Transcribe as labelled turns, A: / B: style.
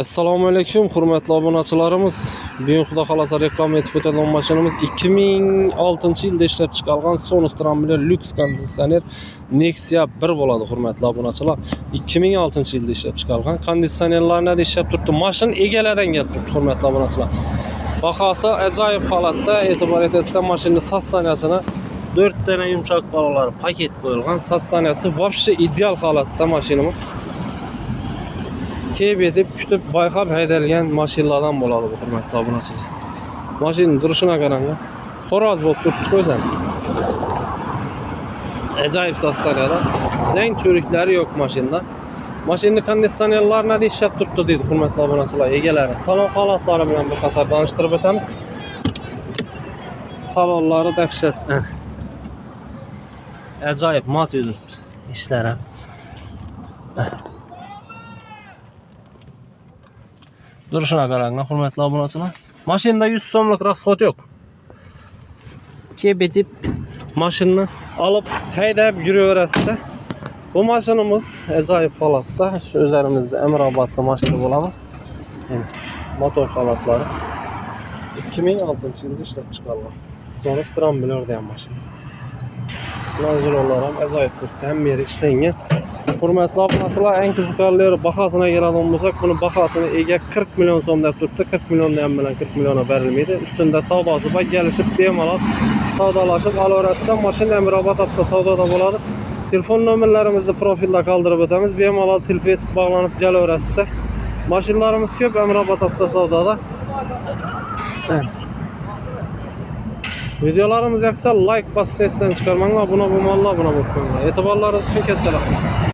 A: Assalomu alaykum, hurmatli obunachilarimiz. Bugun xudo xolasa reklam etib o'tadigan mashinamiz 2006-yilda ishlab chiqarilgan Sonustran bilan Lux konditsioner Nexia 1 bo'ladi, hurmatli obunachilar. 2006-yilda ishlab chiqarilgan konditsionerlarni ishlab turibdi. Mashina egalardan kelib turibdi, hurmatli obunachilar. Bahosi ajoyib holatda. E'tibor etasizlar, mashina sostaniyasini 4 tane yumshoq balolar paket qo'yilgan. Sostaniyasi вообще ideal holatda mashinamiz. Keyif edip kütüp bayqab haydalgan mashinalardan bo'ladi bu, hurmatli obunachilar. Mashinaning durishina qarang. Xo'roz bo'lib turibdi o'zan. Ajoyib sostaniyada. Zang cho'riklari yo'q mashinada. Mashinaning konditsionerlarini ishlab turibdi deydi, hurmatli obunachilar egalari. Salon holatlari bilan bir qator tanishtirib o'tamiz. Salonlari dahshat. Ajoyib mat yuribdi ishlari. Duruşuna qarang, hurmatli obunachilar. Mashinada 100 so'mlik rasxod yo'q. Kebetib mashinani olib haydab yuraverasizda. Bu mashinamiz ajoyib holatda. Shu o'zlarimizda Amirobodda mashina bo'ladi. Mana motor holatlari 2006-yilda ishlab chiqarilgan. Sonustran bilan ham mashina. Manzuralar ham ajoyib turibdi. Hamma yeri ishlangan. Hurmatli obunachilar, eng qiziqarli bahosini keladigan bo'lsak, buni bahosini ega 40 million so'm deb turibdi. 40 millionni ham bilan 40 milliona berilmaydi. Ustunda savdosi bor, kelishib bemalol savdolashib olaverasizlar. Mashina Amirobod savdoda bo'ladi. Telefon nomerlarimizni profilda qoldirib o'tamiz. Bemalol telefon etib bog'lanib kelaverasizlar. Mashinalarimiz ko'p Amirobod savdoda. Videolarimiz yoqsa like bosishni esdan chiqarmanglar. Buna bo'lmanglar, buna bo'lmanglar. E'tiborlaringiz uchun katta rahmat.